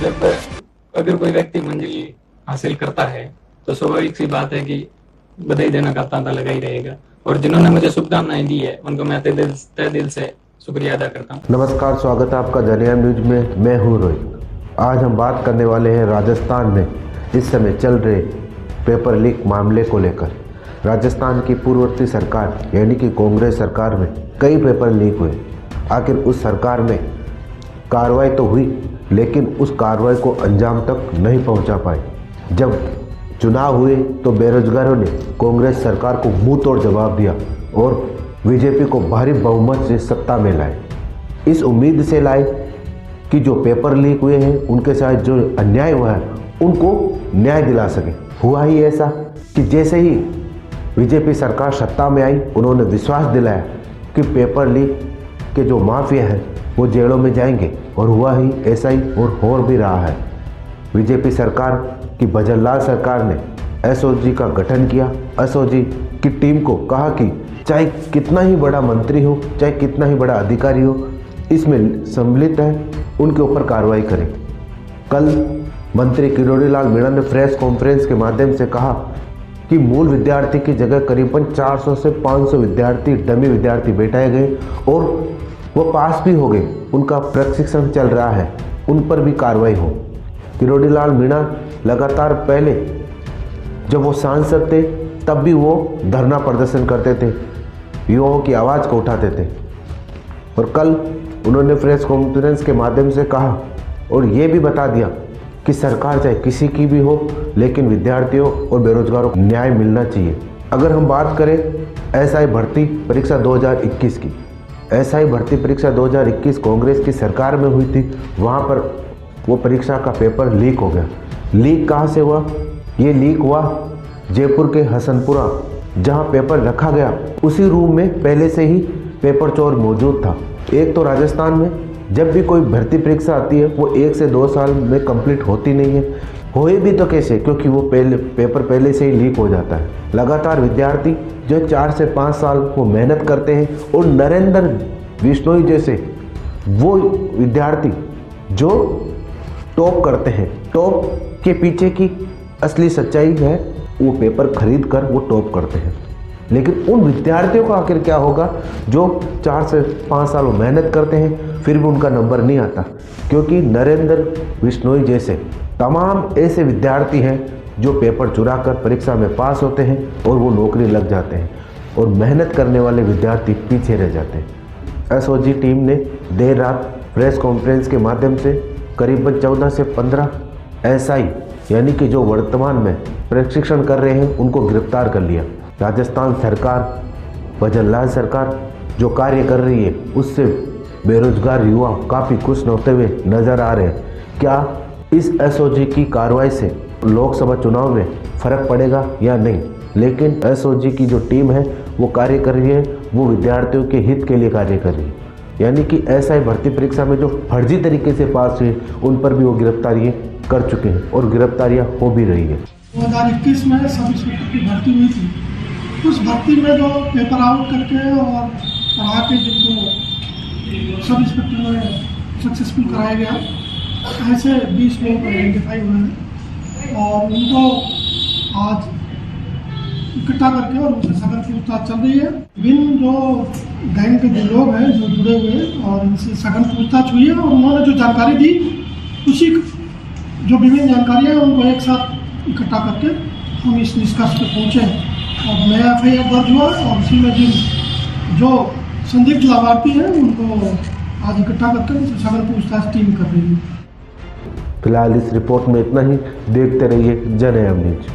जब अगर कोई व्यक्ति मंजिल हासिल करता है तो स्वाभाविक सी बात है कि बधाई देने का तांता लगा ही रहेगा। और जिन्होंने मुझे शुभकामनाएं दी है उनको मैं तहे दिल से शुक्रिया अदा करता हूँ। नमस्कार, स्वागत है आपका जनयाम न्यूज में। मैं हूँ रोहित। आज हम बात करने वाले हैं राजस्थान में इस समय चल रहे पेपर लीक मामले को लेकर। राजस्थान की पूर्ववर्ती सरकार यानी कि कांग्रेस सरकार में कई पेपर लीक हुए। आखिर उस सरकार में कार्रवाई तो हुई, लेकिन उस कार्रवाई को अंजाम तक नहीं पहुंचा पाई। जब चुनाव हुए तो बेरोजगारों ने कांग्रेस सरकार को मुंह तोड़ जवाब दिया और बीजेपी को भारी बहुमत से सत्ता में लाए। इस उम्मीद से लाए कि जो पेपर लीक हुए हैं उनके साथ जो अन्याय हुआ है उनको न्याय दिला सके। हुआ ही ऐसा कि जैसे ही बीजेपी सरकार सत्ता में आई, उन्होंने विश्वास दिलाया कि पेपर लीक के जो माफिया हैं वो जेलों में जाएंगे, और हुआ ही ऐसा ही और हो भी रहा है। बीजेपी सरकार की भजनलाल सरकार ने एसओजी का गठन किया। एसओजी की टीम को कहा कि चाहे कितना ही बड़ा मंत्री हो, चाहे कितना ही बड़ा अधिकारी हो, इसमें सम्मिलित है, उनके ऊपर कार्रवाई करें। कल मंत्री किरोड़ीलाल मीणा ने प्रेस कॉन्फ्रेंस के माध्यम से कहा कि मूल विद्यार्थी की जगह करीबन 400 से 500 विद्यार्थी डमी विद्यार्थी बैठाए गए और वो पास भी हो गए। उनका प्रशिक्षण चल रहा है, उन पर भी कार्रवाई हो। किरोड़ीलाल मीणा लगातार पहले जब वो सांसद थे तब भी वो धरना प्रदर्शन करते थे, युवाओं की आवाज़ को उठाते थे। और कल उन्होंने प्रेस कॉन्फ्रेंस के माध्यम से कहा और ये भी बता दिया कि सरकार चाहे किसी की भी हो, लेकिन विद्यार्थियों और बेरोजगारों को न्याय मिलना चाहिए। अगर हम बात करें एसआई भर्ती परीक्षा 2021 की, एसआई भर्ती परीक्षा 2021 कांग्रेस की सरकार में हुई थी। वहाँ पर वो परीक्षा का पेपर लीक हो गया। लीक कहाँ से हुआ? ये लीक हुआ जयपुर के हसनपुरा, जहाँ पेपर रखा गया उसी रूम में पहले से ही पेपर चोर मौजूद था। एक तो राजस्थान में जब भी कोई भर्ती परीक्षा आती है वो 1 से 2 साल में कंप्लीट होती नहीं है। होए भी तो कैसे? क्योंकि वो पेपर पहले से ही लीक हो जाता है। लगातार विद्यार्थी जो 4 से 5 साल वो मेहनत करते हैं, और नरेंद्र बिश्नोई जैसे वो विद्यार्थी जो टॉप करते हैं, टॉप के पीछे की असली सच्चाई है वो पेपर खरीद कर वो टॉप करते हैं। लेकिन उन विद्यार्थियों का आखिर क्या होगा जो 4 से 5 साल मेहनत करते हैं फिर भी उनका नंबर नहीं आता? क्योंकि नरेंद्र बिश्नोई जैसे तमाम ऐसे विद्यार्थी हैं जो पेपर चुरा कर परीक्षा में पास होते हैं और वो नौकरी लग जाते हैं, और मेहनत करने वाले विद्यार्थी पीछे रह जाते हैं। एसओजी टीम ने देर रात प्रेस कॉन्फ्रेंस के माध्यम से करीबन 14 से 15 एसआई यानी कि जो वर्तमान में प्रशिक्षण कर रहे हैं उनको गिरफ्तार कर लिया। राजस्थान सरकार, भजनलाल सरकार जो कार्य कर रही है उससे बेरोजगार युवा काफ़ी खुश होते हुए नजर आ रहे हैं। क्या इस एसओजी की कार्रवाई से लोकसभा चुनाव में फर्क पड़ेगा या नहीं? लेकिन एसओजी की जो टीम है वो कार्य कर रही है, वो विद्यार्थियों के हित के लिए कार्य कर रही है। यानी कि एसआई भर्ती परीक्षा में जो फर्जी तरीके से पास हुए उन पर भी वो गिरफ्तारियाँ कर चुके हैं और गिरफ्तारियाँ हो भी रही है। 2021 में सब इंस्पेक्टर की भर्ती हुई थी। उस भर्ती में जो पेपर आउट करके और पढ़ा के जिनको सब इंस्पेक्टर में सक्सेसफुल कराया गया, ऐसे 20 लोग आइडेंटिफाई हुए हैं और उनको आज इकट्ठा करके और उनसे सघन पूछताछ चल रही है। विभिन्न जो गैंग के जो लोग हैं जो जुड़े हुए हैं और इनसे सघन पूछताछ हुई है, और उन्होंने जो जानकारी दी उसी जो विभिन्न जानकारियाँ हैं उनको एक साथ इकट्ठा करके हम इस निष्कर्ष पे पहुँचे और नया एफआईआर दर्ज हुआ, और उसी में जिन जो संदिग्ध लाभार्थी हैं उनको आज इकट्ठा करके उनसे सघन पूछताछ टीम कर रही है। फिलहाल इस रिपोर्ट में इतना ही। देखते रहिए जनयाम न्यूज।